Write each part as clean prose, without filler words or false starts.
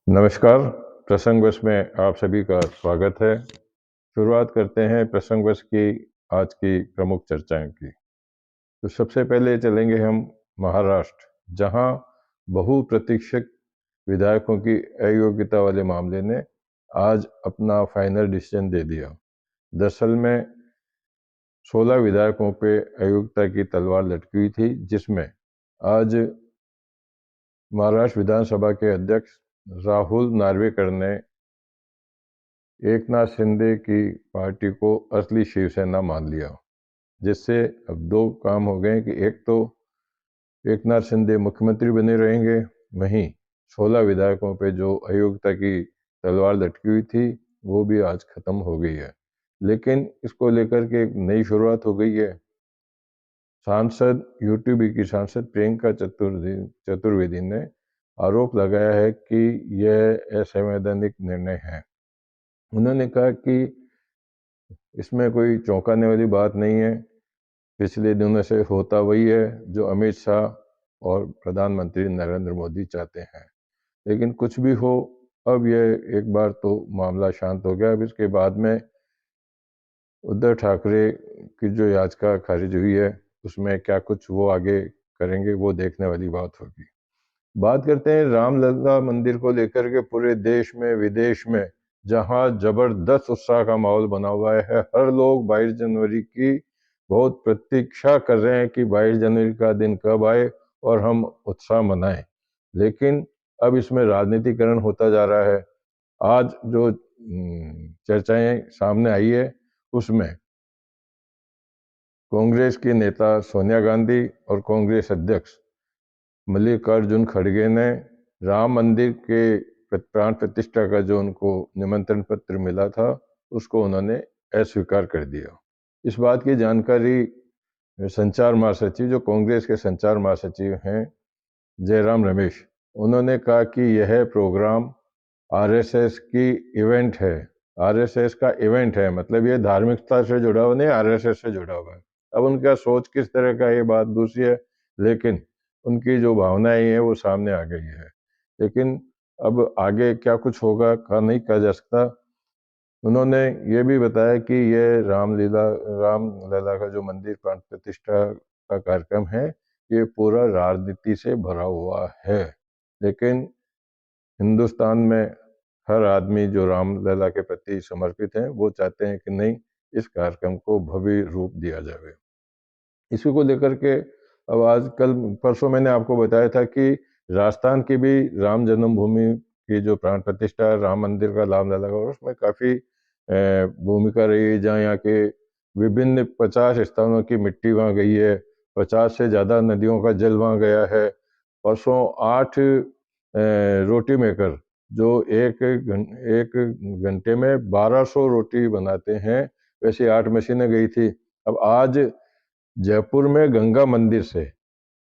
नमस्कार। प्रसंगवश में आप सभी का स्वागत है। शुरुआत करते हैं प्रसंगवश की आज की प्रमुख चर्चाएं की। तो सबसे पहले चलेंगे हम महाराष्ट्र, जहां बहुप्रतीक्षित विधायकों की अयोग्यता वाले मामले ने आज अपना फाइनल डिसीजन दे दिया। दरअसल में 16 विधायकों पे अयोग्यता की तलवार लटकी हुई थी, जिसमें आज महाराष्ट्र विधानसभा के अध्यक्ष राहुल नार्वेकर ने एकनाथ शिंदे की पार्टी को असली शिवसेना मान लिया, जिससे अब दो काम हो गए कि एक तो एकनाथ शिंदे मुख्यमंत्री बने रहेंगे, वहीं 16 विधायकों पे जो अयोग्यता की तलवार लटकी हुई थी वो भी आज खत्म हो गई है। लेकिन इसको लेकर के एक नई शुरुआत हो गई है। सांसद यूटीबी की सांसद प्रियंका चतुर्वेदी ने आरोप लगाया है कि यह असंवैधानिक निर्णय है। उन्होंने कहा कि इसमें कोई चौंकाने वाली बात नहीं है। पिछले दिनों से होता वही है जो अमित शाह और प्रधानमंत्री नरेंद्र मोदी चाहते हैं। लेकिन कुछ भी हो, अब यह एक बार तो मामला शांत हो गया। अब इसके बाद में उद्धव ठाकरे की जो याचिका खारिज हुई है, उसमें क्या कुछ वो आगे करेंगे, वो देखने वाली बात होगी। बात करते हैं रामलला मंदिर को लेकर के। पूरे देश में विदेश में जहां जबरदस्त उत्साह का माहौल बना हुआ है, हर लोग 22 जनवरी की बहुत प्रतीक्षा कर रहे हैं कि 22 जनवरी का दिन कब आए और हम उत्साह मनाएं। लेकिन अब इसमें राजनीतिकरण होता जा रहा है। आज जो चर्चाएं सामने आई है, उसमें कांग्रेस के नेता सोनिया गांधी और कांग्रेस अध्यक्ष मल्लिकार्जुन खड़गे ने राम मंदिर के प्राण प्रतिष्ठा का जो उनको निमंत्रण पत्र मिला था, उसको उन्होंने अस्वीकार कर दिया। इस बात की जानकारी संचार महासचिव, जो कांग्रेस के संचार महासचिव हैं, जयराम रमेश, उन्होंने कहा कि यह प्रोग्राम आरएसएस की इवेंट है। आरएसएस का इवेंट है, मतलब ये धार्मिकता से जुड़ा हुआ नहीं, आरएसएस से जुड़ा हुआ है। अब उनका सोच किस तरह का, ये बात दूसरी है, लेकिन उनकी जो भावनाएं हैं वो सामने आ गई है। लेकिन अब आगे क्या कुछ होगा का नहीं कहा जा सकता। उन्होंने ये भी बताया कि ये रामलला का जो मंदिर प्राण प्रतिष्ठा का कार्यक्रम है, ये पूरा राजनीति से भरा हुआ है। लेकिन हिंदुस्तान में हर आदमी जो रामलला के प्रति समर्पित है, वो चाहते हैं कि नहीं, इस कार्यक्रम को भव्य रूप दिया जाए। इसी को लेकर के अब आज कल परसों मैंने आपको बताया था कि राजस्थान की भी राम जन्मभूमि की जो प्राण प्रतिष्ठा राम मंदिर का रामलला का, उसमें काफ़ी भूमिका रही है, जहाँ यहाँ के विभिन्न 50 स्थानों की मिट्टी वहाँ गई है, 50 से ज़्यादा नदियों का जल वहाँ गया है। परसों 8 रोटी मेकर जो एक घंटे में 1200 रोटी बनाते हैं, वैसे 8 मशीनें गई थी। अब आज जयपुर में गंगा मंदिर से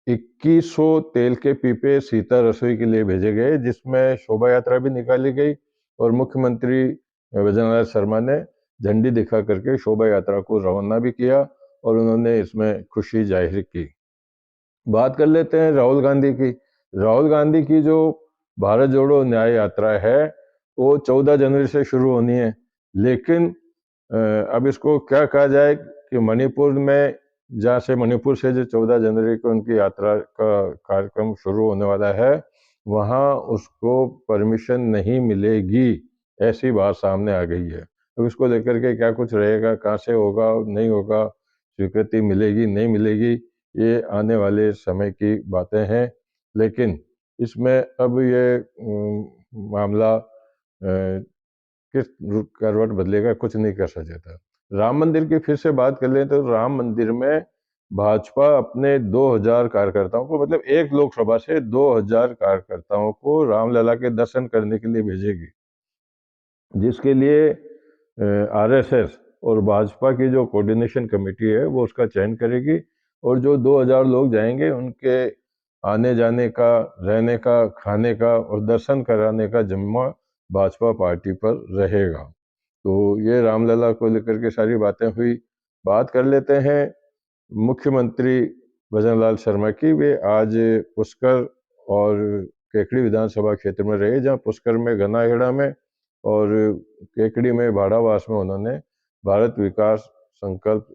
2100 तेल के पीपे सीता रसोई के लिए भेजे गए, जिसमें शोभा यात्रा भी निकाली गई और मुख्यमंत्री वजनलाल शर्मा ने झंडी दिखा करके शोभा यात्रा को रवाना भी किया और उन्होंने इसमें खुशी जाहिर की। बात कर लेते हैं राहुल गांधी की। राहुल गांधी की जो भारत जोड़ो न्याय यात्रा है, वो 14 जनवरी से शुरू होनी है। लेकिन अब इसको क्या कहा जाए कि मणिपुर में, जहाँ से मणिपुर से जो 14 जनवरी को उनकी यात्रा का कार्यक्रम शुरू होने वाला है, वहाँ उसको परमिशन नहीं मिलेगी, ऐसी बात सामने आ गई है। अब इसको लेकर के क्या कुछ रहेगा, कहाँ से होगा नहीं होगा, स्वीकृति मिलेगी नहीं मिलेगी, ये आने वाले समय की बातें हैं। लेकिन इसमें अब ये मामला किस करवट बदलेगा, कुछ नहीं कर सकता। राम मंदिर की फिर से बात कर लें तो राम मंदिर में भाजपा अपने 2000 कार्यकर्ताओं को, मतलब एक लोकसभा से 2000 कार्यकर्ताओं को रामलला के दर्शन करने के लिए भेजेगी, जिसके लिए आरएसएस और भाजपा की जो कोऑर्डिनेशन कमेटी है वो उसका चयन करेगी और जो 2000 लोग जाएंगे उनके आने जाने का, रहने का, खाने का और दर्शन कराने का जिम्मा भाजपा पार्टी पर रहेगा। तो ये रामलला को लेकर के सारी बातें हुई। बात कर लेते हैं मुख्यमंत्री भजनलाल शर्मा की। वे आज पुष्कर और केकड़ी विधानसभा क्षेत्र में रहे, जहाँ पुष्कर में, गनाहेड़ा में और केकड़ी में, भाड़ावास में उन्होंने भारत विकास संकल्प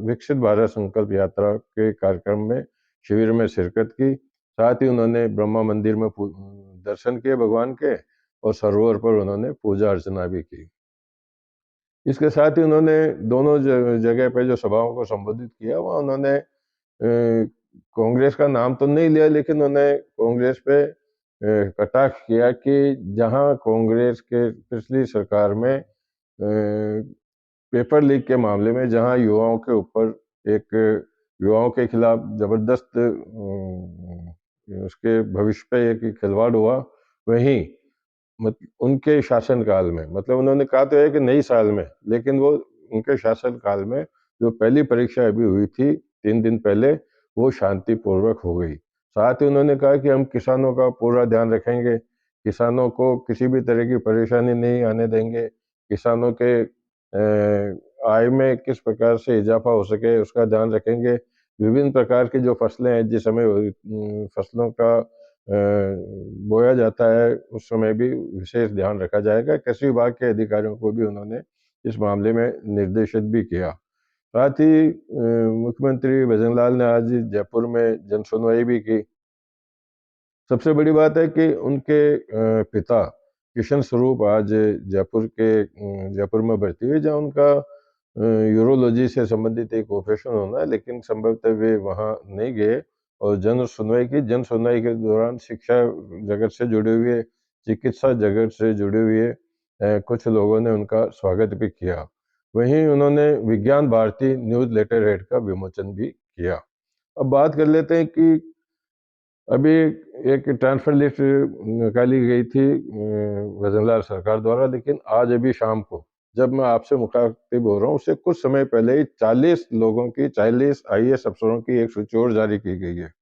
विकसित भारत संकल्प यात्रा के कार्यक्रम में, शिविर में शिरकत की। साथ ही उन्होंने ब्रह्मा मंदिर में दर्शन किए भगवान के, और सरोवर पर उन्होंने पूजा अर्चना भी की। इसके साथ ही उन्होंने दोनों जगह पे जो सभाओं को संबोधित किया, वहाँ उन्होंने कांग्रेस का नाम तो नहीं लिया, लेकिन उन्होंने कांग्रेस पे कटाक्ष किया कि जहाँ कांग्रेस के पिछली सरकार में पेपर लीक के मामले में जहाँ युवाओं के ऊपर युवाओं के खिलाफ जबरदस्त उसके भविष्य पे एक खिलवाड़ हुआ, वहीं उनके शासनकाल में, मतलब उन्होंने कहा तो है कि नई साल में, लेकिन वो उनके शासनकाल में जो पहली परीक्षा अभी हुई थी 3 दिन पहले, वो शांतिपूर्वक हो गई। साथ ही उन्होंने कहा कि हम किसानों का पूरा ध्यान रखेंगे, किसानों को किसी भी तरह की परेशानी नहीं आने देंगे, किसानों के आय में किस प्रकार से इजाफा हो सके उसका ध्यान रखेंगे। विभिन्न प्रकार की जो फसलें हैं, जिस समय फसलों का बोया जाता है, उस समय भी विशेष ध्यान रखा जाएगा। कृषि विभाग के अधिकारियों को भी उन्होंने इस मामले में निर्देशित भी किया। साथ ही मुख्यमंत्री भजनलाल ने आज जयपुर में जन सुनवाई भी की। सबसे बड़ी बात है कि उनके पिता किशन स्वरूप आज जयपुर में भर्ती हुए, जहाँ उनका यूरोलॉजी से संबंधित एक ऑपरेशन होना है, लेकिन संभवतः वे वहाँ नहीं गए और जन सुनवाई के दौरान शिक्षा जगत से जुड़े हुए, चिकित्सा जगत से जुड़े हुए कुछ लोगों ने उनका स्वागत भी किया। वहीं उन्होंने विज्ञान भारती न्यूज लेटर हेड का विमोचन भी किया। अब बात कर लेते हैं कि अभी एक ट्रांसफर लिस्ट निकाली गई थी भजनलाल सरकार द्वारा, लेकिन आज अभी शाम को जब मैं आपसे मुखातिब हो रहा हूँ, उससे कुछ समय पहले ही 40 आईएएस अफसरों की एक सूची और जारी की गई है।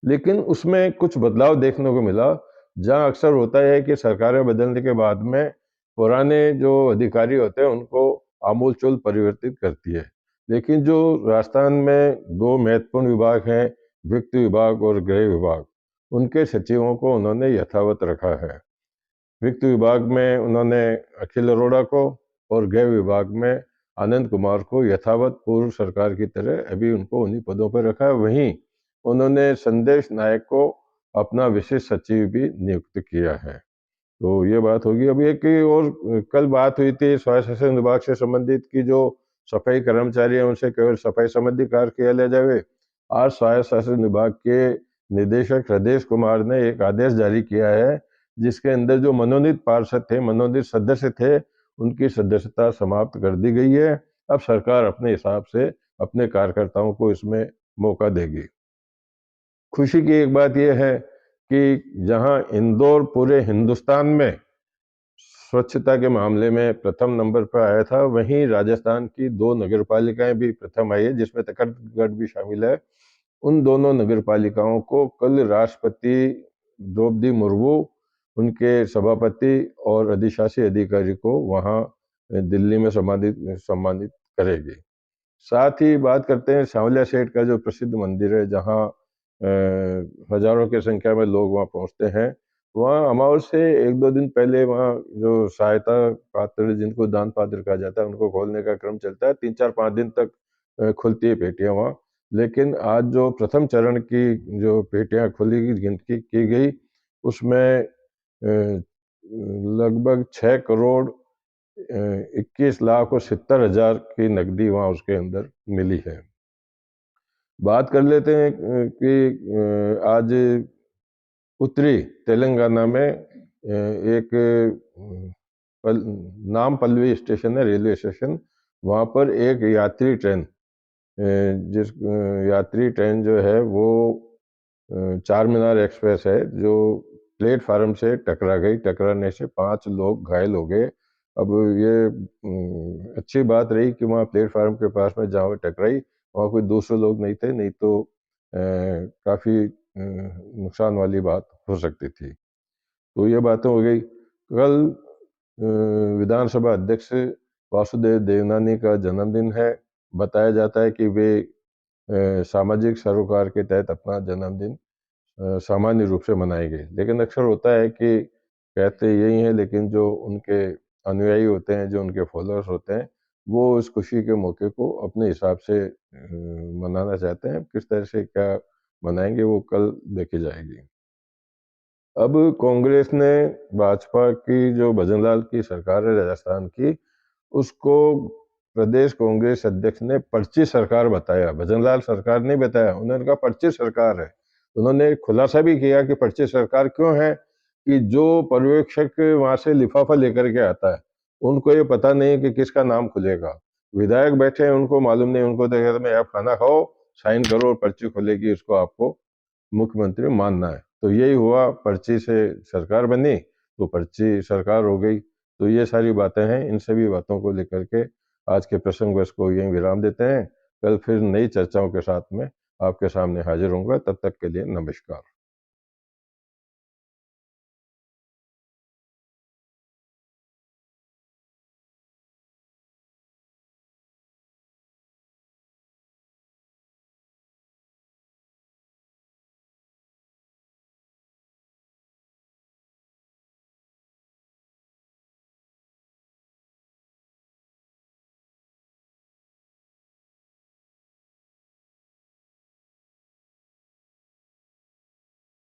लेकिन उसमें कुछ बदलाव देखने को मिला। जहाँ अक्सर होता है कि सरकारें बदलने के बाद में पुराने जो अधिकारी होते हैं उनको आमूल-चूल परिवर्तित करती है। लेकिन जो राजस्थान में 2 महत्वपूर्ण विभाग हैं, वित्त विभाग और गृह विभाग, उनके सचिवों को उन्होंने यथावत रखा है। वित्त विभाग में उन्होंने अखिल अरोड़ा को और गृह विभाग में आनंद कुमार को यथावत पूर्व सरकार की तरह अभी उनको उन्हीं पदों पर रखा है। वहीं उन्होंने संदेश नायक को अपना विशेष सचिव भी नियुक्त किया है। तो ये बात होगी। अभी एक और कल बात हुई थी स्वास्थ्य शासन विभाग से संबंधित कि जो सफाई कर्मचारी हैं उनसे केवल सफाई संबंधी कार्य किया लिया जाए। आज स्वास्थ्य शासन विभाग के निदेशक हृदेश कुमार ने एक आदेश जारी किया है, जिसके अंदर जो मनोनीत पार्षद थे, मनोनीत सदस्य थे, उनकी सदस्यता समाप्त कर दी गई है। अब सरकार अपने हिसाब से अपने कार्यकर्ताओं को इसमें मौका देगी। खुशी की एक बात यह है कि जहां इंदौर पूरे हिंदुस्तान में स्वच्छता के मामले में प्रथम नंबर पर आया था, वहीं राजस्थान की 2 नगरपालिकाएं भी प्रथम आई है, जिसमें तखतगढ़ भी शामिल है। उन दोनों नगरपालिकाओं को कल राष्ट्रपति द्रौपदी मुर्मू, उनके सभापति और अधिशासी अधिकारी को वहां दिल्ली में सम्मानित करेगी। साथ ही बात करते हैं सांवलिया सेठ का जो प्रसिद्ध मंदिर है, जहाँ हजारों की संख्या में लोग वहाँ पहुँचते हैं। वहाँ अमावस से 1-2 दिन पहले वहाँ जो सहायता पात्र, जिनको दान पात्र कहा जाता है, उनको खोलने का क्रम चलता है। 3-4-5 दिन तक खुलती है पेटियाँ वहाँ। लेकिन आज जो प्रथम चरण की जो पेटियाँ खोली की गिनती की गई, उसमें लगभग 6 करोड़ 21,70,000 की नकदी वहाँ उसके अंदर मिली है। बात कर लेते हैं कि आज उत्तरी तेलंगाना में एक नामपल्ली स्टेशन है, रेलवे स्टेशन। वहाँ पर एक यात्री ट्रेन यात्री ट्रेन जो है वो चार मीनार एक्सप्रेस है, जो प्लेटफार्म से टकरा गई। टकराने से 5 लोग घायल हो गए। अब ये अच्छी बात रही कि वहाँ प्लेटफार्म के पास में जहाँ वो टकराई, वहाँ कोई दूसरे लोग नहीं थे, नहीं तो काफ़ी नुकसान वाली बात हो सकती थी। तो ये बातें हो गई। कल विधानसभा अध्यक्ष वासुदेव देवनानी का जन्मदिन है। बताया जाता है कि वे सामाजिक सरोकार के तहत अपना जन्मदिन सामान्य रूप से मनाई गई। लेकिन अक्सर होता है कि कहते यही हैं, लेकिन जो उनके अनुयायी होते हैं, जो उनके फॉलोअर्स होते हैं, वो उस खुशी के मौके को अपने हिसाब से मनाना चाहते हैं। किस तरह से क्या मनाएंगे वो कल देखी जाएगी। अब कांग्रेस ने भाजपा की जो भजनलाल की सरकार है राजस्थान की, उसको प्रदेश कांग्रेस अध्यक्ष ने पर्ची सरकार बताया, भजनलाल सरकार नहीं बताया। उन्होंने कहा पर्ची सरकार है। उन्होंने खुलासा भी किया कि पर्ची सरकार क्यों है, कि जो पर्यवेक्षक वहां से लिफाफा लेकर के आता है, उनको ये पता नहीं कि किसका नाम खुलेगा। विधायक बैठे हैं, उनको मालूम नहीं, उनको तो कहते हैं आप खाना खाओ, साइन करो और पर्ची खुलेगी, उसको आपको मुख्यमंत्री मानना है। तो यही हुआ, पर्ची से सरकार बनी तो पर्ची सरकार हो गई। तो ये सारी बातें हैं। इन सभी बातों को लेकर के आज के प्रसंग को यहीं विराम देते हैं। कल फिर नई चर्चाओं के साथ में आपके सामने हाजिर होऊंगा। तब तक के लिए नमस्कार।